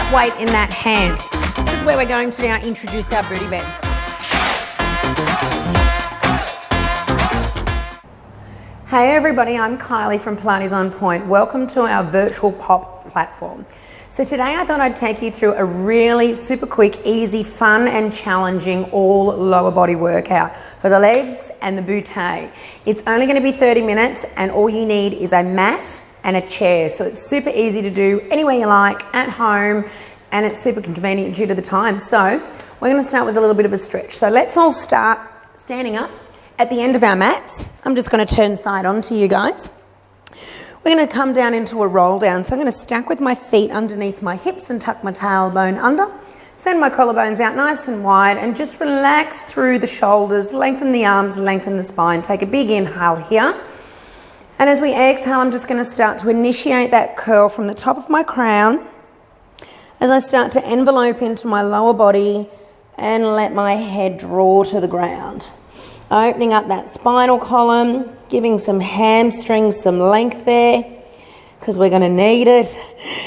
that weight in that hand. This is where we're going to now introduce our booty bends. Hey everybody, I'm Kylie from Pilates On Point. Welcome to our virtual pop platform. So today I thought I'd take you through a really super quick, easy, fun and challenging all lower body workout for the legs and the bootay. It's only going to be 30 minutes and all you need is a mat and a chair. So it's super easy to do anywhere you like, at home, and it's super convenient due to the time. So we're going to start with a little bit of a stretch. So let's all start standing up at the end of our mats. I'm just going to turn side on to you guys. We're going to come down into a roll down. So I'm going to stack with my feet underneath my hips and tuck my tailbone under. Send my collarbones out nice and wide and just relax through the shoulders, lengthen the arms, lengthen the spine. Take a big inhale here. And as we exhale, I'm just going to start to initiate that curl from the top of my crown as I start to envelope into my lower body and let my head draw to the ground. Opening up that spinal column, giving some hamstrings some length there because we're going to need it.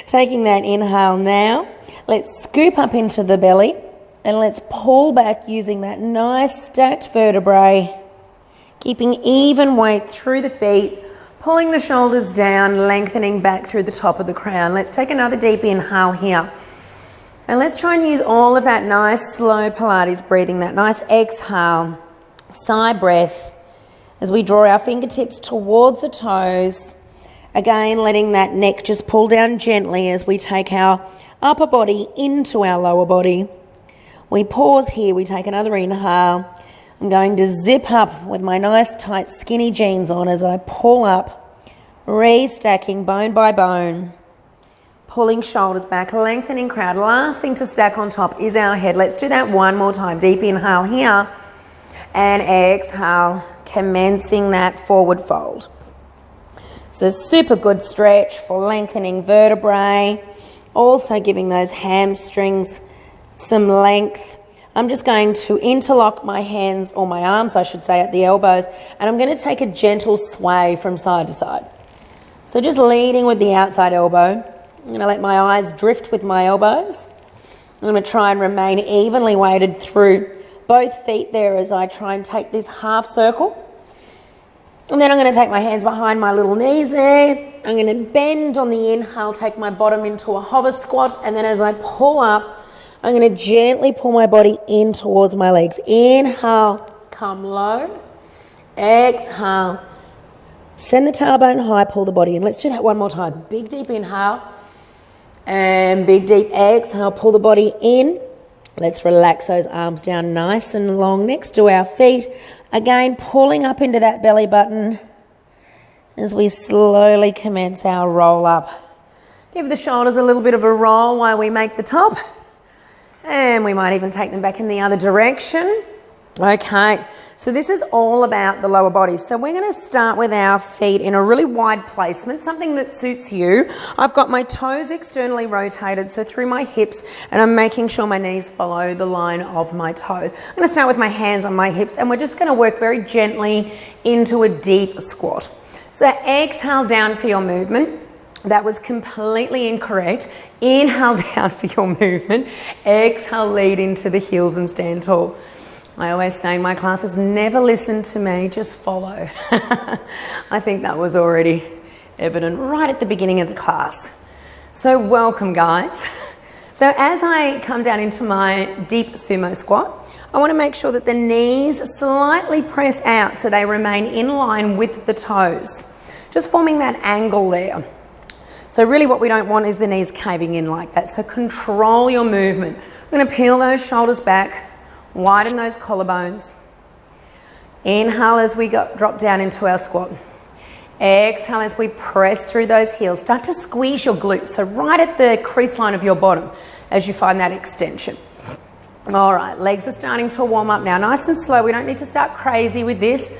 Taking that inhale now. Let's scoop up into the belly and let's pull back using that nice stacked vertebrae. Keeping even weight through the feet, pulling the shoulders down, lengthening back through the top of the crown. Let's take another deep inhale here. And let's try and use all of that nice slow Pilates breathing, that nice exhale. Sigh breath as we draw our fingertips towards the toes. Again, letting that neck just pull down gently as we take our upper body into our lower body. We pause here, we take another inhale. I'm going to zip up with my nice tight skinny jeans on as I pull up, restacking bone by bone. Pulling shoulders back, lengthening crowd. Last thing to stack on top is our head. Let's do that one more time. Deep inhale here. And exhale, commencing that forward fold. So super good stretch for lengthening vertebrae, also giving those hamstrings some length. I'm just going to interlock my hands, or my arms I should say, at the elbows, and I'm going to take a gentle sway from side to side. So just leading with the outside elbow. I'm going to let my eyes drift with my elbows. I'm going to try and remain evenly weighted through both feet there as I try and take this half circle. And then I'm going to take my hands behind my little knees there. I'm going to bend on the inhale, take my bottom into a hover squat, and then as I pull up, I'm going to gently pull my body in towards my legs. Inhale, come low. Exhale, send the tailbone high, pull the body in. Let's do that one more time. Big deep inhale and big deep exhale, pull the body in. Let's relax those arms down nice and long next to our feet. Again, pulling up into that belly button as we slowly commence our roll up. Give the shoulders a little bit of a roll while we make the top. And we might even take them back in the other direction. Okay, so this is all about the lower body. So we're going to start with our feet in a really wide placement, something that suits you. I've got my toes externally rotated, so through my hips, and I'm making sure my knees follow the line of my toes. I'm going to start with my hands on my hips, and we're just going to work very gently into a deep squat. So exhale down for your movement. That was completely incorrect. Inhale down for your movement. Exhale, lead into the heels and stand tall. I always say in my classes, never listen to me, just follow. I think that was already evident right at the beginning of the class. So welcome, guys. So as I come down into my deep sumo squat, I want to make sure that the knees slightly press out so they remain in line with the toes, just forming that angle there. So really what we don't want is the knees caving in like that. So control your movement. I'm going to peel those shoulders back. Widen those collarbones. Inhale as we drop down into our squat. Exhale as we press through those heels. Start to squeeze your glutes, so right at the crease line of your bottom as you find that extension. All right, legs are starting to warm up now. Nice and slow. We don't need to start crazy with this.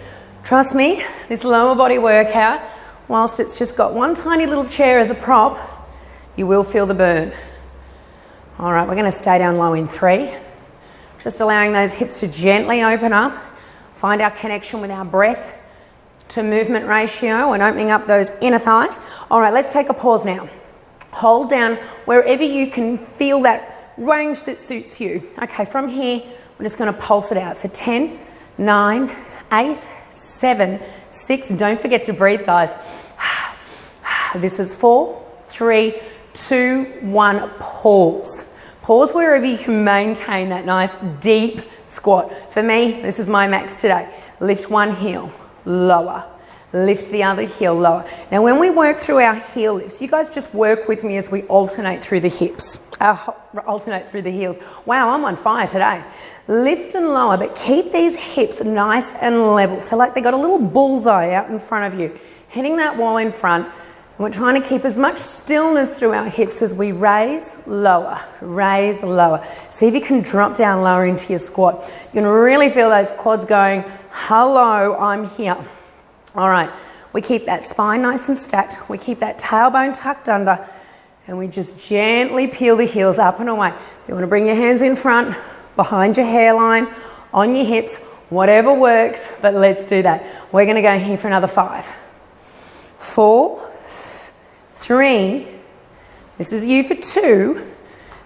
Trust me, this lower body workout, whilst it's just got one tiny little chair as a prop, you will feel the burn. All right, we're going to stay down low in 3. Just allowing those hips to gently open up. Find our connection with our breath to movement ratio and opening up those inner thighs. All right, let's take a pause now. Hold down wherever you can feel that range that suits you. Okay, from here, we're just gonna pulse it out for 10, 9, 8, 7, 6. Don't forget to breathe, guys. This is 4, 3, 2, 1, pause. Pause wherever you can maintain that nice deep squat. For me, this is my max today. Lift one heel, lower. Lift the other heel, lower. Now when we work through our heel lifts, you guys just work with me as we alternate through the hips, alternate through the heels. Wow, I'm on fire today. Lift and lower, but keep these hips nice and level. So like they got a little bullseye out in front of you, hitting that wall in front. And we're trying to keep as much stillness through our hips as we raise, lower, raise, lower. See if you can drop down lower into your squat. You can really feel those quads going, hello, I'm here. All right, we keep that spine nice and stacked. We keep that tailbone tucked under, and we just gently peel the heels up and away. If you want to bring your hands in front, behind your hairline, on your hips, whatever works, but let's do that. We're going to go here for another 5, 4, 3, this is you for 2,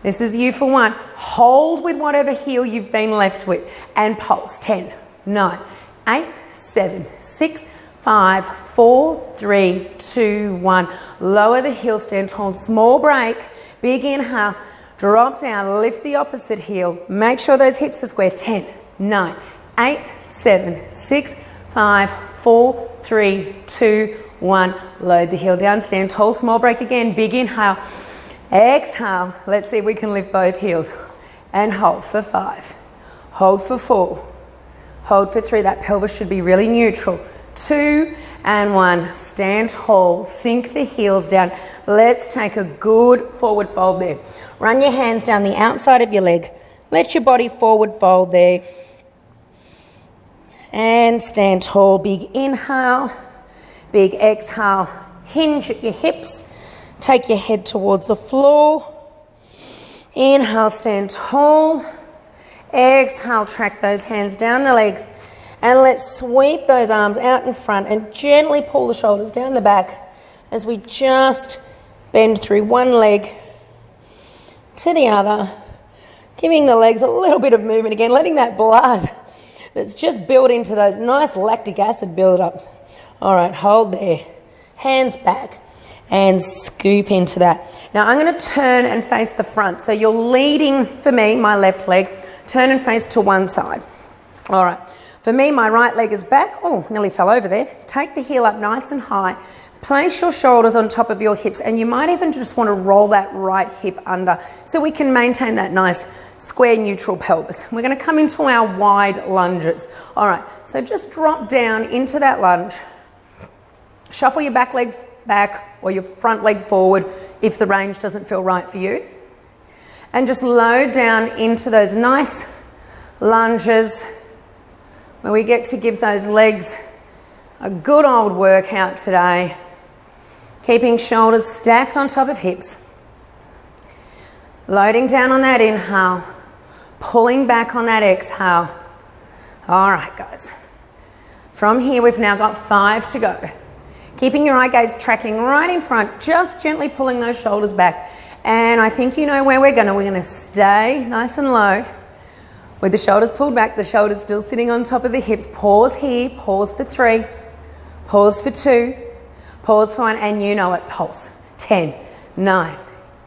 this is you for 1. Hold with whatever heel you've been left with and pulse. 10, 9, 8, 7, 6, 5, 4, 3, 2, 1. Lower the heel, stand tall, small break, big inhale, drop down, lift the opposite heel. Make sure those hips are square. 10, 9, 8, 7, 6, 5, 4, 3, 2, 1. Load the heel down, stand tall, small break again, big inhale. Exhale. Let's see if we can lift both heels. And hold for 5. Hold for 4. Hold for 3. That pelvis should be really neutral. 2 and 1. Stand tall. Sink the heels down. Let's take a good forward fold there. Run your hands down the outside of your leg. Let your body forward fold there. And stand tall. Big inhale. Big exhale. Hinge at your hips. Take your head towards the floor. Inhale, stand tall. Exhale, track those hands down the legs. And let's sweep those arms out in front and gently pull the shoulders down the back as we just bend through one leg to the other, giving the legs a little bit of movement again, letting that blood that's just built into those nice lactic acid build-ups. All right, hold there. Hands back and scoop into that. Now I'm going to turn and face the front. So you're leading, for me, my left leg. Turn and face to one side. All right. For me, my right leg is back. Oh, nearly fell over there. Take the heel up nice and high. Place your shoulders on top of your hips, and you might even just want to roll that right hip under so we can maintain that nice square neutral pelvis. We're going to come into our wide lunges. All right, so just drop down into that lunge. Shuffle your back leg back or your front leg forward if the range doesn't feel right for you. And just load down into those nice lunges where we get to give those legs a good old workout today. Keeping shoulders stacked on top of hips. Loading down on that inhale. Pulling back on that exhale. All right, guys. From here, we've now got 5 to go. Keeping your eye gaze tracking right in front, just gently pulling those shoulders back. And I think you know where we're gonna stay nice and low with the shoulders pulled back, the shoulders still sitting on top of the hips. Pause here, pause for 3, pause for 2, pause for 1, and you know it, pulse. 10, 9,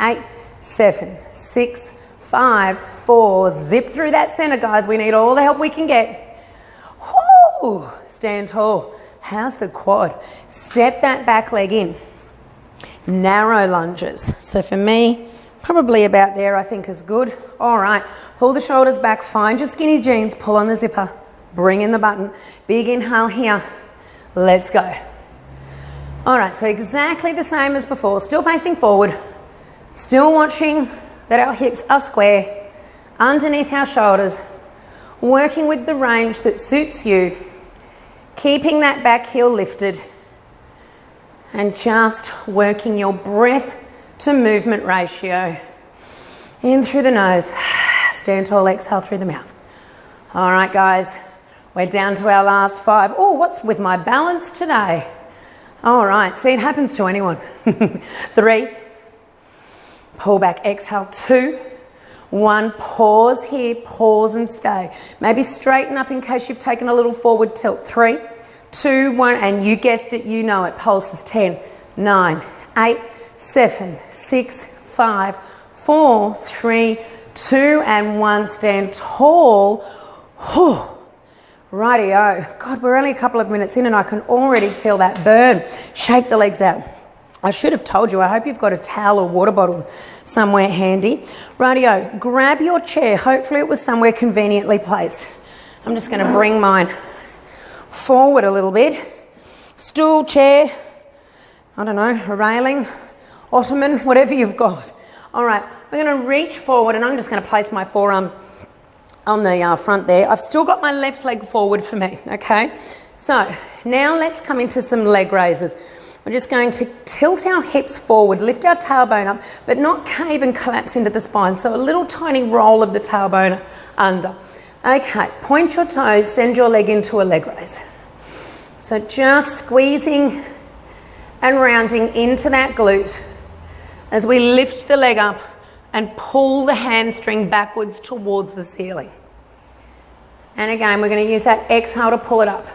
8, 7, 6, 5, 4, zip through that center, guys. We need all the help we can get. Woo! Stand tall. How's the quad? Step that back leg in. Narrow lunges. So for me, probably about there I think is good. All right, pull the shoulders back, find your skinny jeans, pull on the zipper, bring in the button. Big inhale here. Let's go. All right, so exactly the same as before, still facing forward, still watching that our hips are square, underneath our shoulders, working with the range that suits you. Keeping that back heel lifted and just working your breath to movement ratio. In through the nose, stand tall, exhale through the mouth. All right, guys, we're down to our last 5. Oh, what's with my balance today? All right, see, it happens to anyone. 3, pull back, exhale, 2, 1, pause here, pause and stay. Maybe straighten up in case you've taken a little forward tilt. 3, 2, 1, and you guessed it, you know it. Pulses 10, 9, 8, 7, 6, 5, 4, 3, 2, and 1. Stand tall. Whew. Rightio. God, we're only a couple of minutes in and I can already feel that burn. Shake the legs out. I should have told you, I hope you've got a towel or water bottle somewhere handy. Rightio, grab your chair. Hopefully it was somewhere conveniently placed. I'm just going to bring mine forward a little bit. Stool, chair, I don't know, a railing, ottoman, whatever you've got. All right, we're going to reach forward and I'm just going to place my forearms on the front there. I've still got my left leg forward for me, okay? So now let's come into some leg raises. We're just going to tilt our hips forward, lift our tailbone up, but not cave and collapse into the spine. So a little tiny roll of the tailbone under. Okay, point your toes, send your leg into a leg raise. So just squeezing and rounding into that glute as we lift the leg up and pull the hamstring backwards towards the ceiling. And again, we're going to use that exhale to pull it up.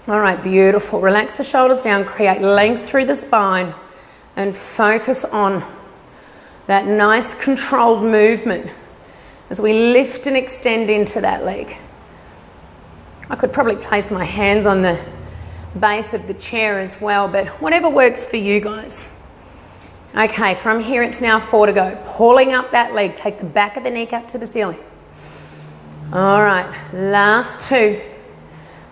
All right, beautiful. Relax the shoulders down, create length through the spine, and focus on that nice controlled movement as we lift and extend into that leg. I could probably place my hands on the base of the chair as well, but whatever works for you guys. Okay, from here it's now 4 to go. Pulling up that leg, take the back of the kneecap to the ceiling. All right, last 2.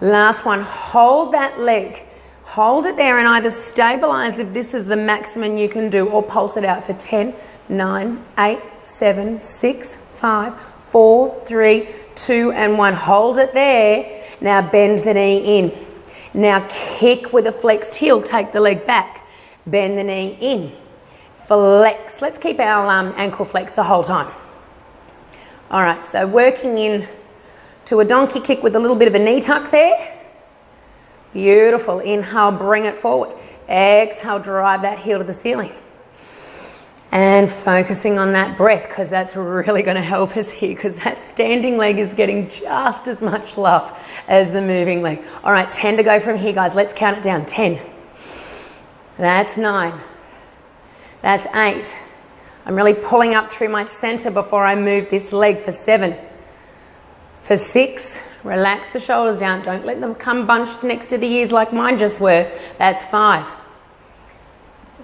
Last one, hold that leg. Hold it there and either stabilize if this is the maximum you can do or pulse it out for 10, 9, 8, 7, 6, 5, 4, 3, 2, and 1. Hold it there. Now bend the knee in. Now kick with a flexed heel. Take the leg back. Bend the knee in. Flex. Let's keep our ankle flexed the whole time. All right, so working in to a donkey kick with a little bit of a knee tuck there. Beautiful. Inhale, bring it forward. Exhale, drive that heel to the ceiling. And focusing on that breath because that's really going to help us here because that standing leg is getting just as much love as the moving leg. All right, 10 to go from here, guys. Let's count it down. 10. That's 9. That's 8. I'm really pulling up through my center before I move this leg for 7. For 6, relax the shoulders down. Don't let them come bunched next to the ears like mine just were. That's 5.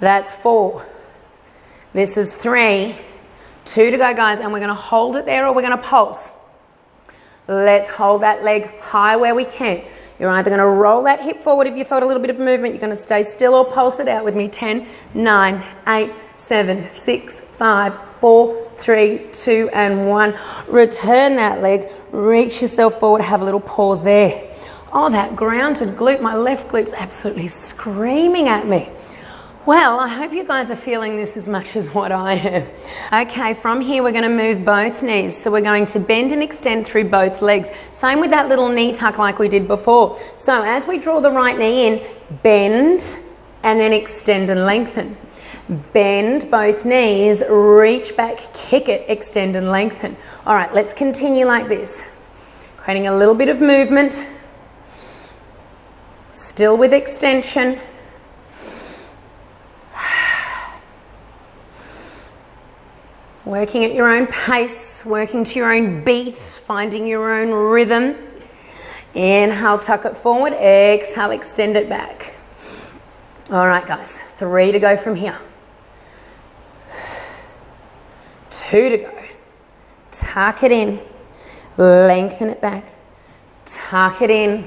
That's 4. This is 3. 2 to go, guys. And we're going to hold it there or we're going to pulse. Let's hold that leg high where we can. You're either going to roll that hip forward if you felt a little bit of movement. You're going to stay still or pulse it out with me. 10, 9, 8, 7, 6, 5, 4, 3, 2, and 1. Return that leg. Reach yourself forward. Have a little pause there. Oh, that grounded glute. My left glute's absolutely screaming at me. Well, I hope you guys are feeling this as much as what I am. Okay, from here we're going to move both knees. So we're going to bend and extend through both legs. Same with that little knee tuck like we did before. So as we draw the right knee in, bend and then extend and lengthen. Bend both knees, reach back, kick it, extend and lengthen. All right, let's continue like this. Creating a little bit of movement. Still with extension. Working at your own pace, working to your own beat, finding your own rhythm. Inhale, tuck it forward. Exhale, extend it back. All right, guys, 3 to go from here. 2 to go. Tuck it in, lengthen it back. Tuck it in,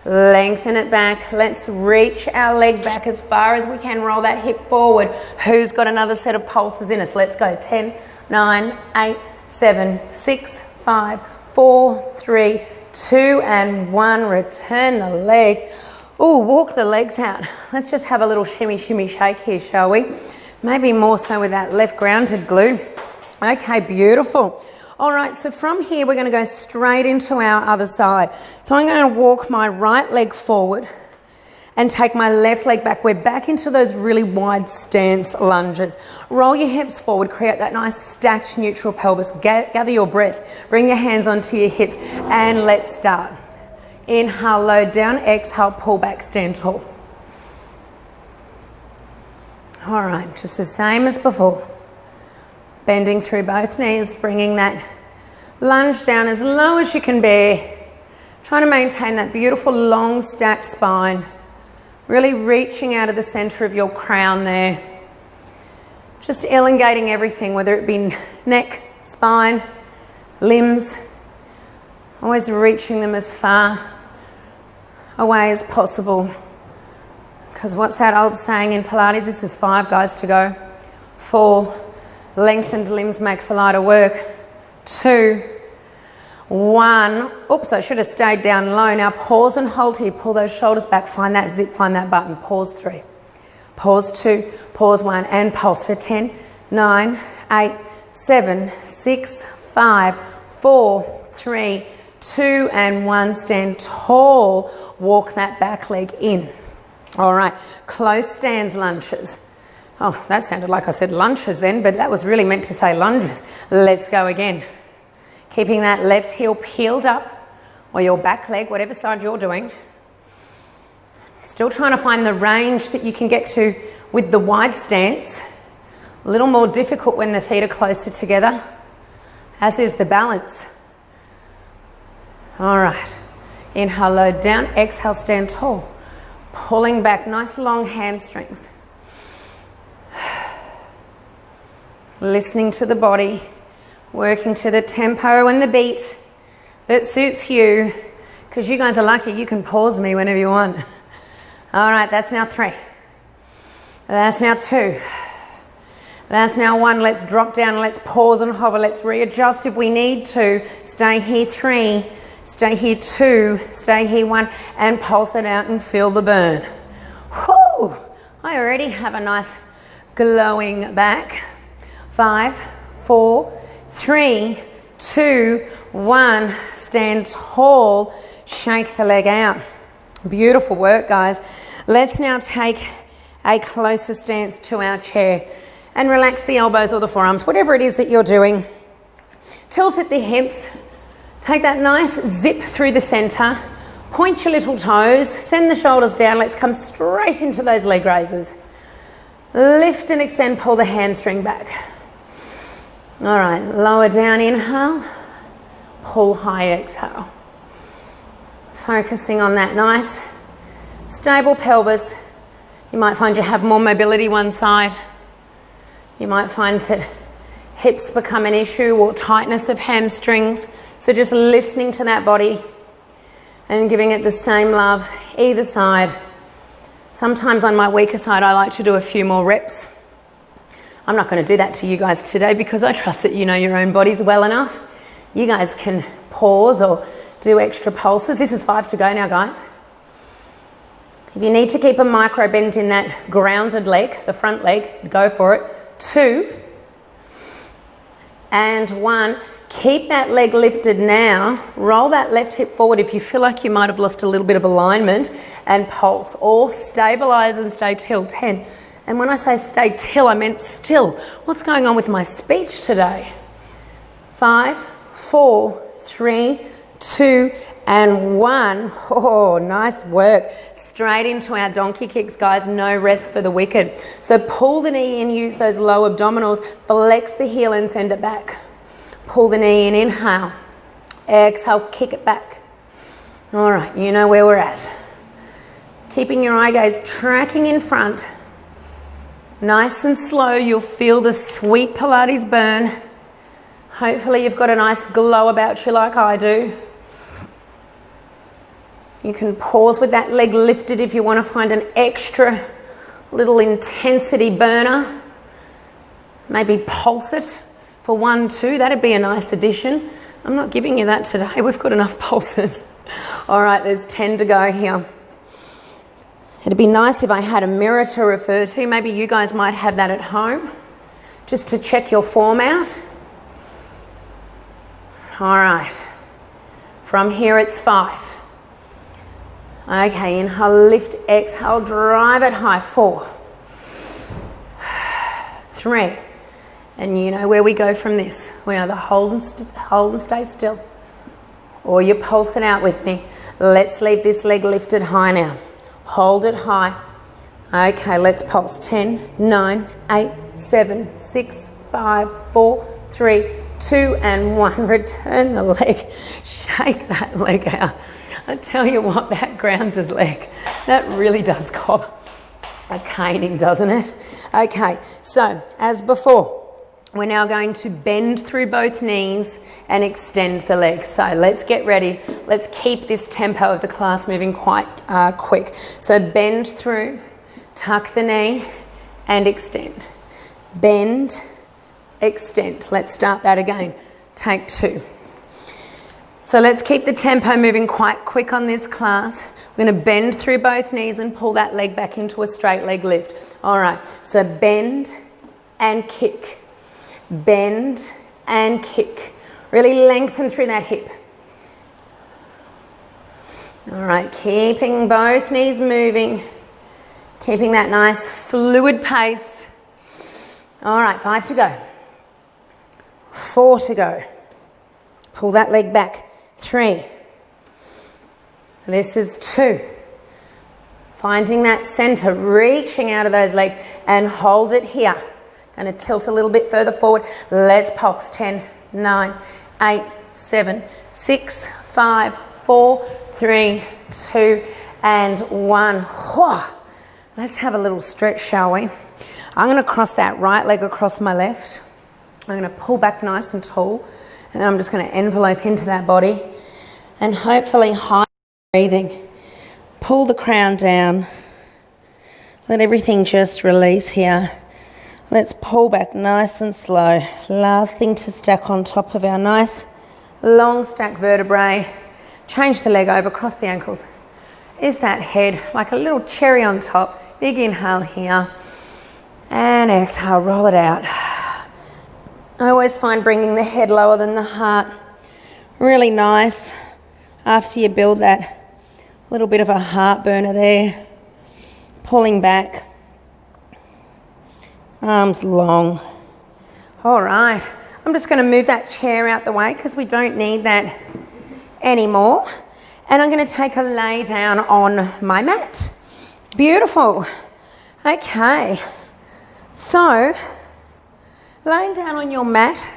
lengthen it back. Let's reach our leg back as far as we can. Roll that hip forward. Who's got another set of pulses in us? Let's go. 10, 9, 8, 7, 6, 5, 4, 3, 2, and 1. Return the leg. Oh, walk the legs out. Let's just have a little shimmy, shimmy, shake here, shall we? Maybe more so with that left grounded glute. Okay, beautiful. All right, so from here, we're going to go straight into our other side. So I'm going to walk my right leg forward and take my left leg back. We're back into those really wide stance lunges. Roll your hips forward, create that nice stacked neutral pelvis. Gather your breath, bring your hands onto your hips, and let's start. Inhale, low down, exhale, pull back, stand tall. All right, just the same as before. Bending through both knees, bringing that lunge down as low as you can bear. Trying to maintain that beautiful long stacked spine. Really reaching out of the center of your crown there. Just elongating everything, whether it be neck, spine, limbs. Always reaching them as far away as possible. Because what's that old saying in Pilates? This is 5 guys to go. 4, lengthened limbs make for lighter work. 2, 1, oops, I should have stayed down low. Now pause and hold here, pull those shoulders back, find that zip, find that button. Pause 3, pause 2, pause 1, and pulse for 10, 9, 8, 7, 6, 5, 4, 3, 2, and 1. Stand tall, walk that back leg in. All right, close stance lunges. Oh, that sounded like I said lunges then, but that was really meant to say lunges. Let's go again. Keeping that left heel peeled up, or your back leg, whatever side you're doing. Still trying to find the range that you can get to with the wide stance. A little more difficult when the feet are closer together, as is the balance. All right, inhale, low down, exhale, stand tall. Pulling back, nice long hamstrings. Listening to the body. Working to the tempo and the beat that suits you, because you guys are lucky you can pause me whenever you want. All right, that's now 3. That's now 2. That's now 1. Let's drop down, let's pause and hover, let's readjust if we need to. Stay here 3, stay here 2, stay here 1, and pulse it out and feel the burn. Whoo! I already have a nice glowing back. 5, 4, 3, 2, 1. Stand tall, shake the leg out. Beautiful work, guys. Let's now take a closer stance to our chair and relax the elbows or the forearms, whatever it is that you're doing. Tilt at the hips. Take that nice zip through the center. Point your little toes. Send the shoulders down. Let's come straight into those leg raises. Lift and extend, pull the hamstring back. All right, lower down, inhale, pull high, exhale. Focusing on that nice, stable pelvis. You might find you have more mobility one side. You might find that hips become an issue or tightness of hamstrings. So just listening to that body and giving it the same love either side. Sometimes on my weaker side, I like to do a few more reps. I'm not going to do that to you guys today because I trust that you know your own bodies well enough. You guys can pause or do extra pulses. This is 5 to go now, guys. If you need to keep a micro bend in that grounded leg, the front leg, go for it. 2 and 1. Keep that leg lifted now. Roll that left hip forward if you feel like you might have lost a little bit of alignment, and pulse. Or stabilize and stay till. 10. And when I say stay till, I meant still. What's going on with my speech today? 5, 4, 3, 2, and 1. Oh, nice work. Straight into our donkey kicks, guys. No rest for the wicked. So pull the knee in, use those low abdominals, flex the heel and send it back. Pull the knee in, inhale. Exhale, kick it back. All right, you know where we're at. Keeping your eye gaze tracking in front. Nice and slow, you'll feel the sweet Pilates burn. Hopefully you've got a nice glow about you like I do. You can pause with that leg lifted if you want to find an extra little intensity burner. Maybe pulse it for 1, 2, that'd be a nice addition. I'm not giving you that today, we've got enough pulses. All right, there's 10 to go here. It'd be nice if I had a mirror to refer to. Maybe you guys might have that at home, just to check your form out. All right, from here it's 5. Okay, inhale, lift, exhale, drive it high. 4, 3, and you know where we go from this. We either hold and stay still, or you pulse it out with me. Let's leave this leg lifted high now. Hold it high. Okay, let's pulse. 10, 9, 8, 7, 6, 5, 4, 3, 2, and 1. Return the leg. Shake that leg out. I tell you what, that grounded leg, that really does cop a caning, doesn't it? Okay, so as before, we're now going to bend through both knees and extend the legs. So let's get ready. Let's keep this tempo of the class moving quite quick. So bend through, tuck the knee, and extend. Bend, extend. Let's start that again. Take 2. So let's keep the tempo moving quite quick on this class. We're going to bend through both knees and pull that leg back into a straight leg lift. All right, so bend and kick. Bend and kick. Really lengthen through that hip. All right, keeping both knees moving. Keeping that nice fluid pace. All right, 5 to go. 4 to go. Pull that leg back. 3. This is 2. Finding that center, reaching out of those legs, and hold it here. Going to tilt a little bit further forward. Let's pulse. 10, 9, 8, 7, 6, 5, 4, 3, 2, and 1. Let's have a little stretch, shall we? I'm going to cross that right leg across my left. I'm going to pull back nice and tall. And then I'm just going to envelope into that body and hopefully high breathing. Pull the crown down. Let everything just release here. Let's pull back nice and slow. Last thing to stack on top of our nice long stack vertebrae. Change the leg over, cross the ankles. Is that head like a little cherry on top? Big inhale here. And exhale, roll it out. I always find bringing the head lower than the heart really nice after you build that little bit of a heart burner there. Pulling back. Arms long. All right. I'm just going to move that chair out the way because we don't need that anymore. And I'm going to take a lay down on my mat. Beautiful. Okay. So, laying down on your mat,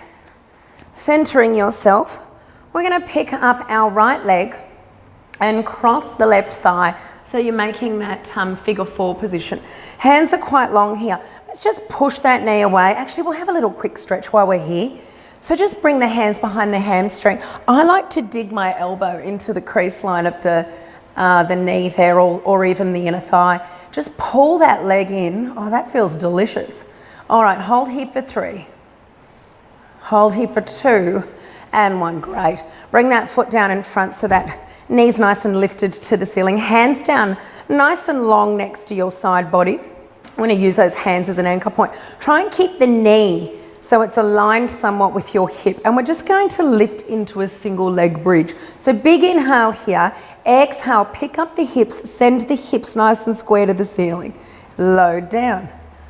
centering yourself, we're going to pick up our right leg and cross the left thigh. So you're making that figure 4 position. Hands are quite long here. Let's just push that knee away. Actually, we'll have a little quick stretch while we're here. So just bring the hands behind the hamstring. I like to dig my elbow into the crease line of the knee there, or even the inner thigh. Just pull that leg in. Oh, that feels delicious. All right, hold here for 3. Hold here for 2 and 1. Great. Bring that foot down in front so that knee's nice and lifted to the ceiling. Hands down, nice and long next to your side body. I'm going to use those hands as an anchor point. Try and keep the knee so it's aligned somewhat with your hip. And we're just going to lift into a single leg bridge. So big inhale here. Exhale, pick up the hips, send the hips nice and square to the ceiling. Load down,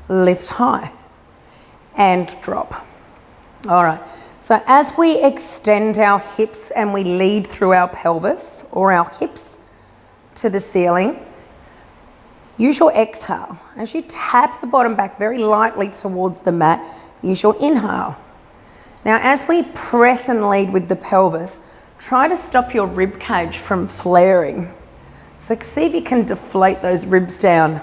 lift high, and drop. All right. So as we extend our hips and we lead through our pelvis or our hips to the ceiling, use your exhale. As you tap the bottom back very lightly towards the mat, use your inhale. Now, as we press and lead with the pelvis, try to stop your rib cage from flaring. So see if you can deflate those ribs down.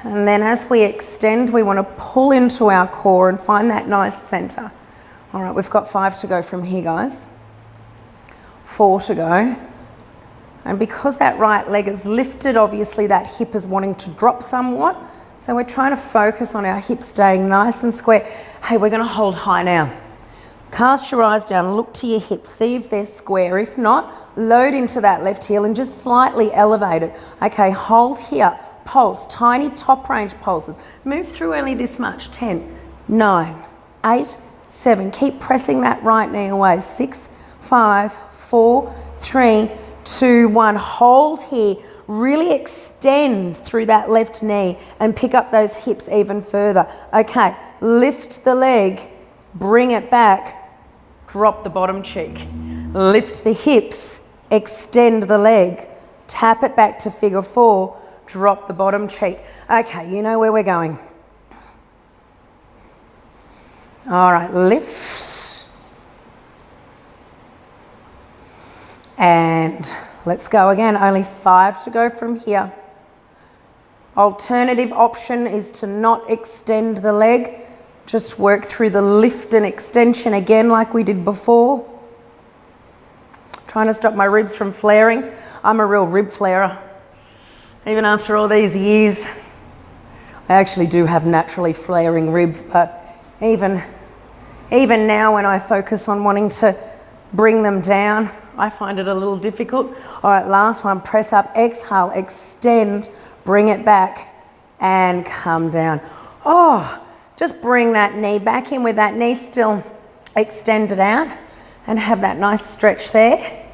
And then as we extend, we want to pull into our core and find that nice center. All right, we've got 5 to go from here, guys. 4 to go. And because that right leg is lifted, obviously that hip is wanting to drop somewhat. So we're trying to focus on our hips staying nice and square. Hey, we're going to hold high now. Cast your eyes down, look to your hips, see if they're square. If not, load into that left heel and just slightly elevate it. Okay, hold here. Pulse, tiny top range pulses. Move through only this much. 10, 9, 8, 7. Keep pressing that right knee away. 6, 5, 4, 3, 2, 1. Hold here. Really extend through that left knee and pick up those hips even further. Okay, lift the leg, bring it back, drop the bottom cheek. Lift the hips, extend the leg, tap it back to figure 4, drop the bottom cheek. Okay, you know where we're going. All right, lift. And let's go again. Only 5 to go from here. Alternative option is to not extend the leg. Just work through the lift and extension again like we did before. Trying to stop my ribs from flaring. I'm a real rib flarer. Even after all these years, I actually do have naturally flaring ribs, but even now when I focus on wanting to bring them down, I find it a little difficult. All right, last one, press up, exhale, extend, bring it back and come down. Oh, just bring that knee back in with that knee still extended out and have that nice stretch there.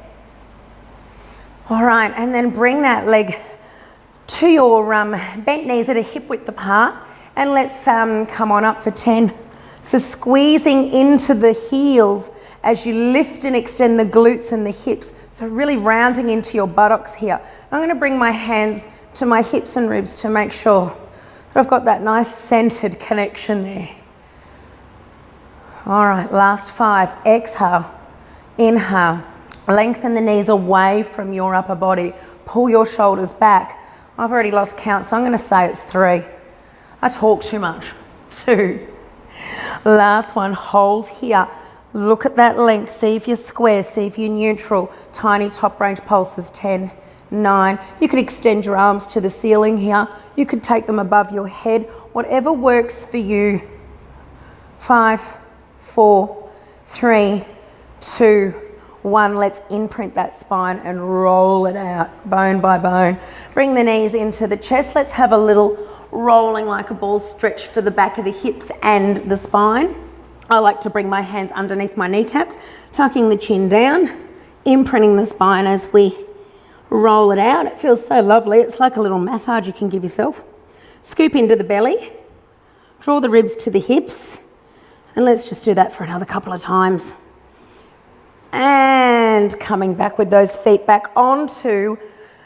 All right, and then bring that leg to your bent knees at a hip width apart, and let's come on up for 10. So squeezing into the heels as you lift and extend the glutes and the hips. So really rounding into your buttocks here. I'm going to bring my hands to my hips and ribs to make sure that I've got that nice centered connection there. All right, last 5. Exhale, inhale. Lengthen the knees away from your upper body. Pull your shoulders back. I've already lost count, so I'm going to say it's 3. I talk too much. 2. Last one, hold here. Look at that length. See if you're square. See if you're neutral. Tiny top range pulses. 10, 9. You could extend your arms to the ceiling here. You could take them above your head. Whatever works for you. 5, 4, 3, 2, 1. Let's imprint that spine and roll it out bone by bone. Bring the knees into the chest. Let's have a little rolling like a ball stretch for the back of the hips and the spine. I like to bring my hands underneath my kneecaps, tucking the chin down, imprinting the spine as we roll it out. It feels so lovely. It's like a little massage you can give yourself. Scoop into the belly, draw the ribs to the hips, and let's just do that for another couple of times. And coming back with those feet back onto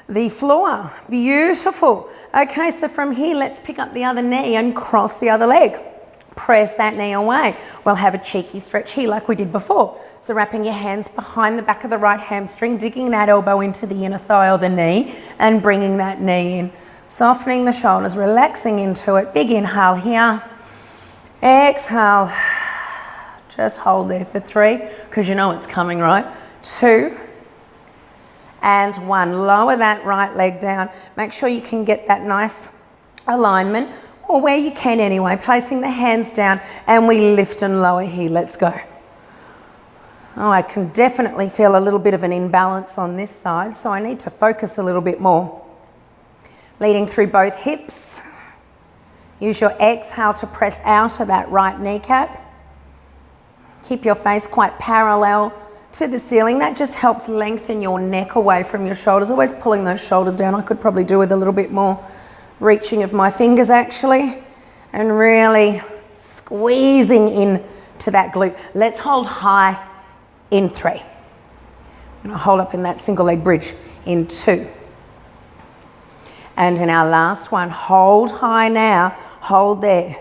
the floor. Beautiful. Okay, so from here, let's pick up the other knee and cross the other leg. Press that knee away. We'll have a cheeky stretch here like we did before. So wrapping your hands behind the back of the right hamstring, digging that elbow into the inner thigh or the knee and bringing that knee in. Softening the shoulders, relaxing into it. Big inhale here. Exhale. Just hold there for 3 because you know it's coming, right? 2 and 1. Lower that right leg down. Make sure you can get that nice alignment, or where you can anyway, placing the hands down, and we lift and lower here. Let's go. Oh, I can definitely feel a little bit of an imbalance on this side, so I need to focus a little bit more. Leading through both hips. Use your exhale to press out of that right kneecap. Keep your face quite parallel to the ceiling. That just helps lengthen your neck away from your shoulders. Always pulling those shoulders down. I could probably do with a little bit more reaching of my fingers actually. And really squeezing in to that glute. Let's hold high in 3. I'm going to hold up in that single leg bridge in 2. And in our last one, hold high now. Hold there.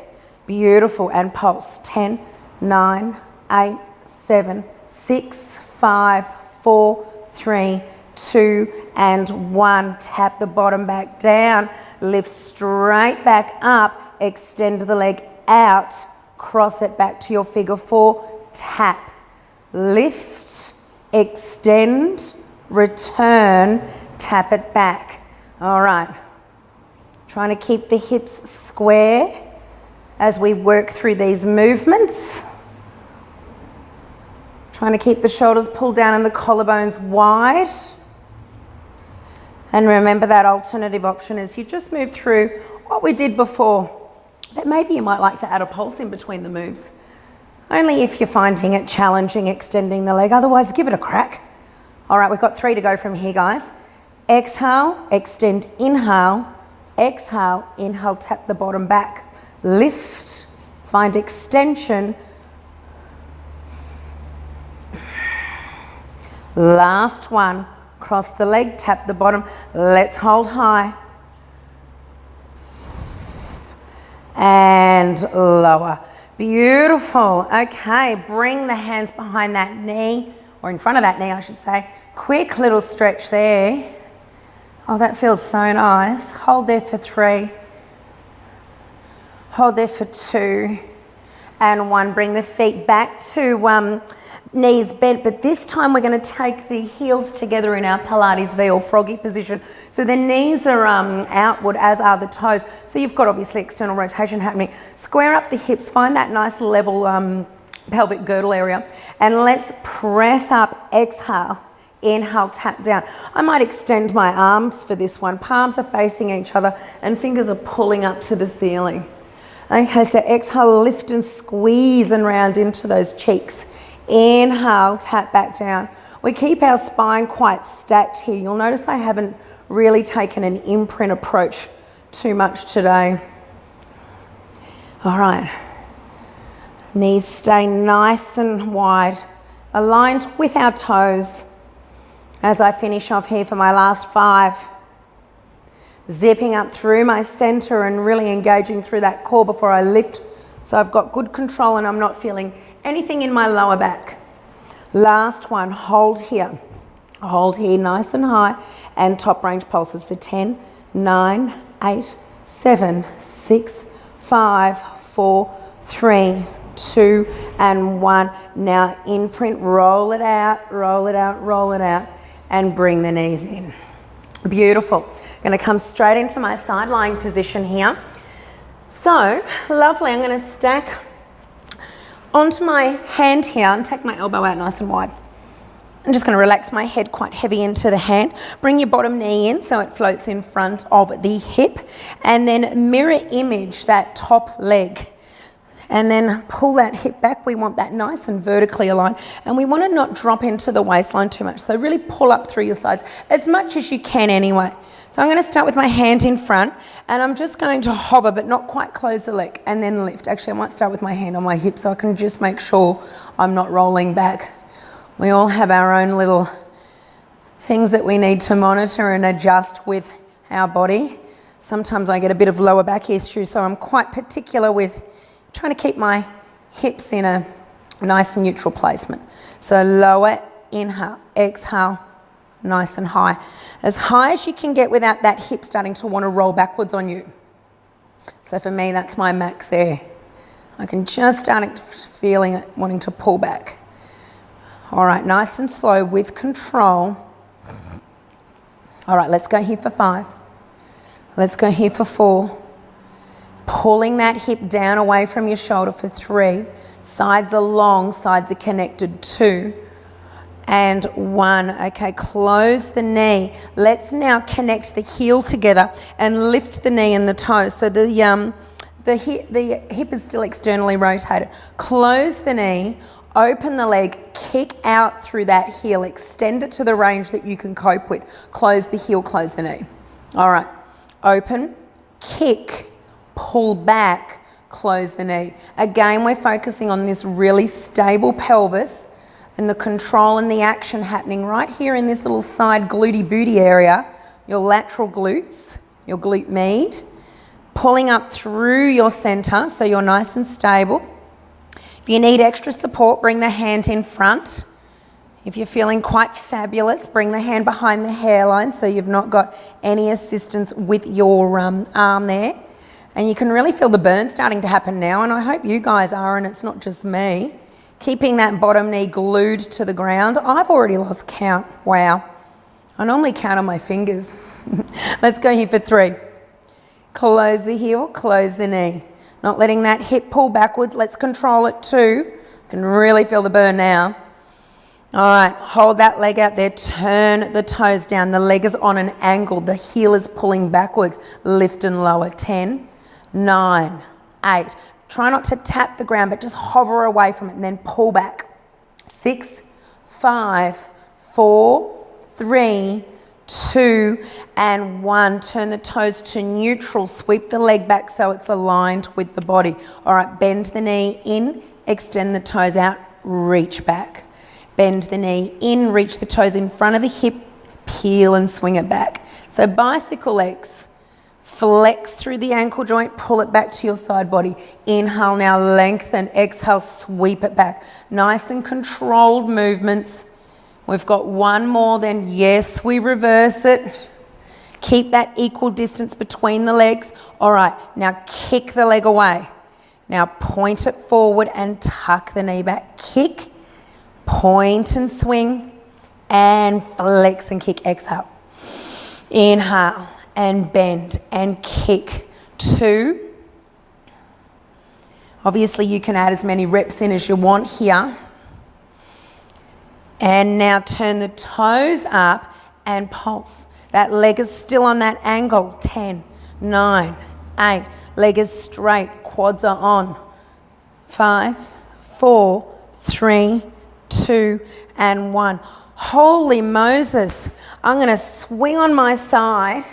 Beautiful. And pulse. 10, 9, 8, 7, 6, 5, 4, 3, 2, and 1. Tap the bottom back down. Lift straight back up. Extend the leg out. Cross it back to your figure 4. Tap. Lift. Extend. Return. Tap it back. All right. Trying to keep the hips square as we work through these movements. Trying to keep the shoulders pulled down and the collarbones wide. And remember that alternative option is you just move through what we did before. But maybe you might like to add a pulse in between the moves. Only if you're finding it challenging extending the leg. Otherwise, give it a crack. All right, we've got 3 to go from here, guys. Exhale, extend, inhale, exhale, inhale, tap the bottom back. Lift, find extension. Last one, cross the leg, tap the bottom. Let's hold high. And lower. Beautiful. Okay, bring the hands behind that knee, or in front of that knee, I should say. Quick little stretch there. Oh, that feels so nice. Hold there for 3. Hold there for 2. And 1. Bring the feet back to knees bent, but this time we're going to take the heels together in our Pilates V or froggy position. So the knees are outward, as are the toes. So you've got obviously external rotation happening. Square up the hips, find that nice level pelvic girdle area, and let's press up. Exhale, inhale, tap down. I might extend my arms for this one. Palms are facing each other and fingers are pulling up to the ceiling. Okay, so exhale, lift and squeeze and round into those cheeks. Inhale, tap back down. We keep our spine quite stacked here. You'll notice I haven't really taken an imprint approach too much today. All right. Knees stay nice and wide, aligned with our toes. As I finish off here for my last 5. Zipping up through my center and really engaging through that core before I lift. So I've got good control and I'm not feeling anything in my lower back. Last one, hold here. Hold here nice and high, and top range pulses for 10, 9, 8, 7, 6, 5, 4, 3, 2, and 1. Now imprint, roll it out, roll it out, roll it out, and bring the knees in. Beautiful. Going to come straight into my side lying position here. So lovely. I'm going to stack onto my hand here and take my elbow out nice and wide. I'm just going to relax my head quite heavy into the hand. Bring your bottom knee in so it floats in front of the hip, and then mirror image that top leg. And then pull that hip back. We want that nice and vertically aligned, and we want to not drop into the waistline too much. So really pull up through your sides as much as you can anyway. So I'm going to start with my hand in front, and I'm just going to hover but not quite close the leg, and then lift. Actually, I might start with my hand on my hip so I can just make sure I'm not rolling back. We all have our own little things that we need to monitor and adjust with our body. Sometimes I get a bit of lower back issues, so I'm quite particular with trying to keep my hips in a nice neutral placement. So lower, inhale, exhale, nice and high. As high as you can get without that hip starting to want to roll backwards on you. So for me, that's my max there. I can just start feeling it, wanting to pull back. All right, nice and slow with control. All right, let's go here for 5. Let's go here for 4. Pulling that hip down away from your shoulder for 3. Sides are long, sides are connected. 2 and 1. Okay, close the knee. Let's now connect the heel together and lift the knee and the toe. So the hip is still externally rotated. Close the knee, open the leg, kick out through that heel. Extend it to the range that you can cope with. Close the heel, close the knee. All right, open, kick, pull back, close the knee. Again, we're focusing on this really stable pelvis and the control and the action happening right here in this little side glutey booty area, your lateral glutes, your glute med, pulling up through your center so you're nice and stable. If you need extra support, bring the hand in front. If you're feeling quite fabulous, bring the hand behind the hairline so you've not got any assistance with your arm there. And you can really feel the burn starting to happen now, and I hope you guys are, and it's not just me. Keeping that bottom knee glued to the ground. I've already lost count. Wow. I normally count on my fingers. Let's go here for 3. Close the heel, close the knee. Not letting that hip pull backwards. Let's control it too. You can really feel the burn now. All right, hold that leg out there. Turn the toes down. The leg is on an angle. The heel is pulling backwards. Lift and lower. 10, 9, 8. Try not to tap the ground, but just hover away from it and then pull back. 6, 5, 4, 3, 2, and 1. Turn the toes to neutral. Sweep the leg back so it's aligned with the body. All right, bend the knee in, extend the toes out, reach back. Bend the knee in, reach the toes in front of the hip, peel and swing it back. So bicycle legs. Flex through the ankle joint, pull it back to your side body. Inhale now, lengthen. Exhale, sweep it back. Nice and controlled movements. We've got one more, then yes, we reverse it. Keep that equal distance between the legs. All right, now kick the leg away. Now point it forward and tuck the knee back. Kick, point and swing, and flex and kick. Exhale. Inhale. And bend and kick. 2. Obviously you can add as many reps in as you want here. And now turn the toes up and pulse. That leg is still on that angle. 10, 9, 8. Leg is straight, quads are on. 5, 4, 3, 2, and 1. Holy Moses. I'm going to swing on my side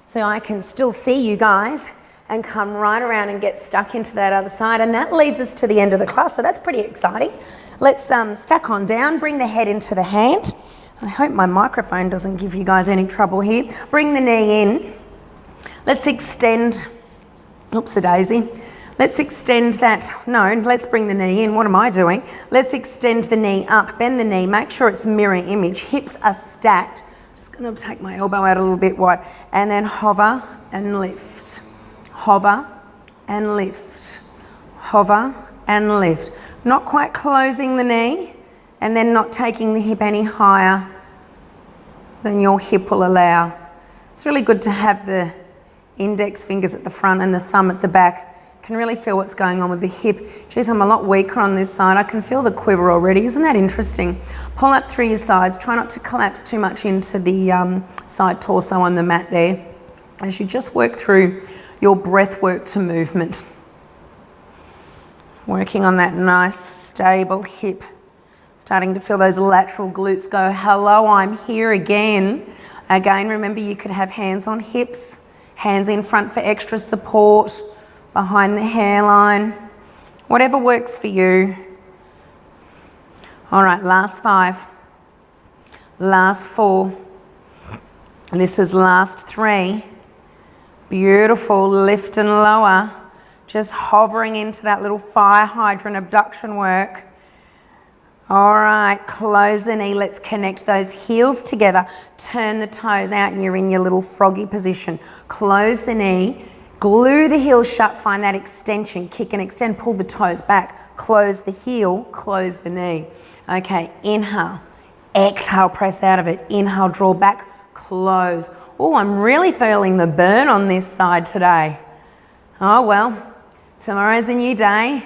so I can still see you guys and come right around and get stuck into that other side. And that leads us to the end of the class, so that's pretty exciting. Let's stack on down, bring the head into the hand. I hope my microphone doesn't give you guys any trouble here. Bring the knee in. Let's extend, oops-a-daisy. Let's extend that, no, let's bring the knee in. What am I doing? Let's extend the knee up, bend the knee, make sure it's mirror image. Hips are stacked. Just going to take my elbow out a little bit wide and then hover and lift, hover and lift, hover and lift. Not quite closing the knee and then not taking the hip any higher than your hip will allow. It's really good to have the index fingers at the front and the thumb at the back. Can really feel what's going on with the hip. Geez, I'm a lot weaker on this side. I can feel the quiver already. Isn't that interesting? Pull up through your sides. Try not to collapse too much into the side torso on the mat there as you just work through your breath work to movement. Working on that nice stable hip. Starting to feel those lateral glutes go, hello, I'm here again. Again, remember you could have hands on hips, hands in front for extra support, behind the hairline, whatever works for you. All right, last 5, last 4, this is last 3. Beautiful, lift and lower, just hovering into that little fire hydrant abduction work. All right, close the knee, let's connect those heels together, turn the toes out and you're in your little froggy position. Close the knee, glue the heels shut, find that extension, kick and extend, pull the toes back, close the heel, close the knee. Okay, inhale, exhale, press out of it, inhale, draw back, close. Oh, I'm really feeling the burn on this side today. Oh well, tomorrow's a new day.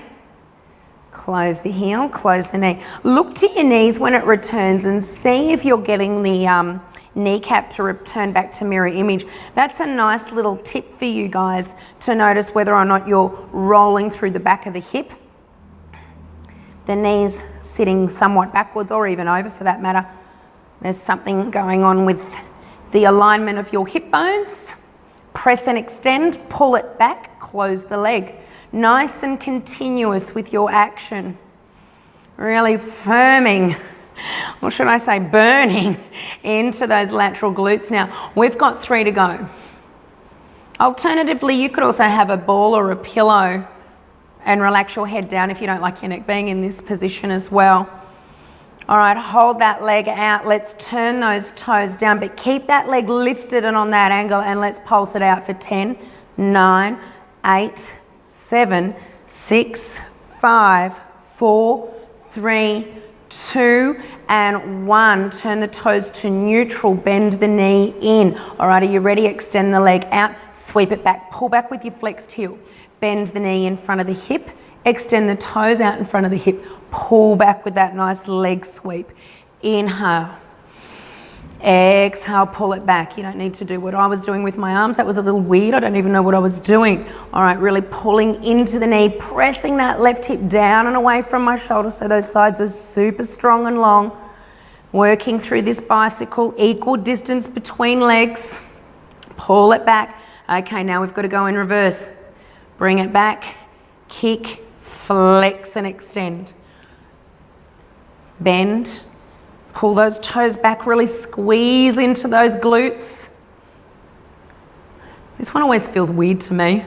Close the heel, close the knee. Look to your knees when it returns and see if you're getting the kneecap to return back to mirror image. That's a nice little tip for you guys to notice whether or not you're rolling through the back of the hip. The knees sitting somewhat backwards or even over for that matter. There's something going on with the alignment of your hip bones. Press and extend, pull it back, close the leg. Nice and continuous with your action. Really firming, or should I say burning, into those lateral glutes now. We've got 3 to go. Alternatively, you could also have a ball or a pillow and relax your head down if you don't like your neck being in this position as well. All right, hold that leg out. Let's turn those toes down, but keep that leg lifted and on that angle, and let's pulse it out for 10, 9, 8, 7, 6, 5, 4, 3, 2, and 1. Turn the toes to neutral, bend the knee in. All right, are you ready? Extend the leg out, sweep it back, pull back with your flexed heel. Bend the knee in front of the hip, extend the toes out in front of the hip, pull back with that nice leg sweep. Inhale. Exhale, pull it back. You don't need to do what I was doing with my arms. That was a little weird. I don't even know what I was doing. All right, really pulling into the knee, pressing that left hip down and away from my shoulder so those sides are super strong and long. Working through this bicycle, equal distance between legs. Pull it back. Okay, now we've got to go in reverse. Bring it back, kick, flex and extend. Bend, pull those toes back, really squeeze into those glutes. This one always feels weird to me.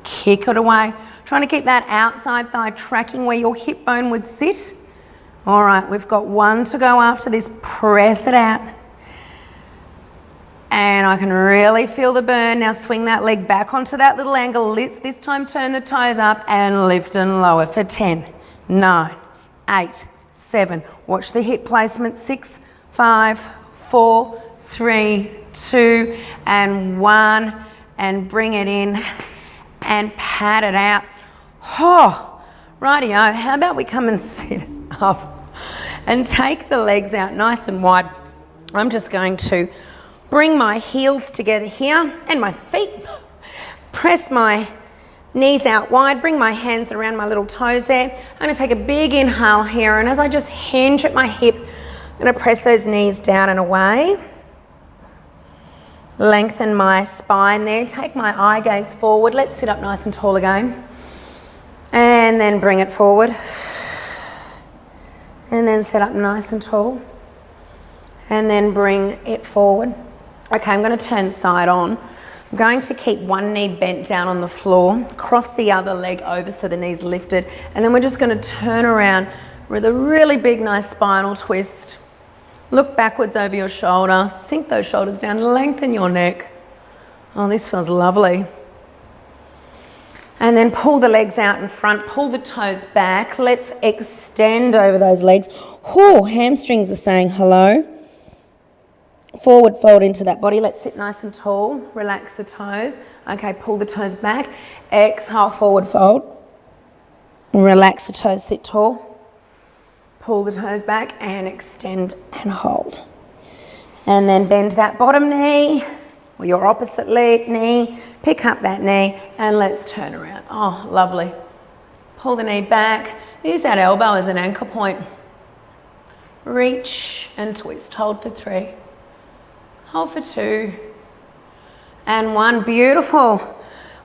Kick it away. Trying to keep that outside thigh tracking where your hip bone would sit. All right, we've got one to go after this. Press it out. And I can really feel the burn. Now swing that leg back onto that little angle. Let's this time turn the toes up and lift and lower for 10, 9, 8, 7. Watch the hip placement. 6, 5, 4, 3, 2, and 1. And bring it in and pat it out. Oh, rightio. How about we come and sit up and take the legs out nice and wide. I'm just going to bring my heels together here and my feet. Press my knees out wide, bring my hands around my little toes there. I'm going to take a big inhale here, and as I just hinge at my hip, I'm going to press those knees down and away. Lengthen my spine there, take my eye gaze forward. Let's sit up nice and tall again. And then bring it forward. And then sit up nice and tall. And then bring it forward. Okay, I'm going to turn side on. I'm going to keep one knee bent down on the floor, cross the other leg over so the knee's lifted, and then we're just going to turn around with a really big, nice spinal twist. Look backwards over your shoulder, sink those shoulders down, lengthen your neck. Oh, this feels lovely. And then pull the legs out in front, pull the toes back. Let's extend over those legs. Oh, hamstrings are saying hello. Forward fold into that body. Let's sit nice and tall. Relax the toes. Okay, pull the toes back. Exhale, forward fold. Relax the toes, sit tall. Pull the toes back and extend and hold. And then bend that bottom knee or your opposite leg knee. Pick up that knee and let's turn around. Oh, lovely. Pull the knee back. Use that elbow as an anchor point. Reach and twist. Hold for 3. Hold for 2. And 1. Beautiful.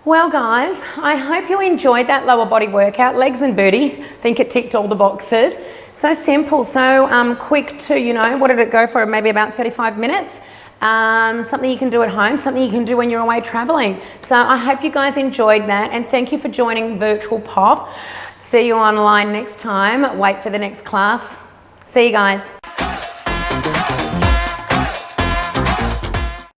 Well, guys, I hope you enjoyed that lower body workout. Legs and booty. I think it ticked all the boxes. So simple, so quick to, you know, what did it go for? Maybe about 35 minutes. Something you can do at home, something you can do when you're away traveling. So I hope you guys enjoyed that, and thank you for joining Virtual Pop. See you online next time. Wait for the next class. See you guys.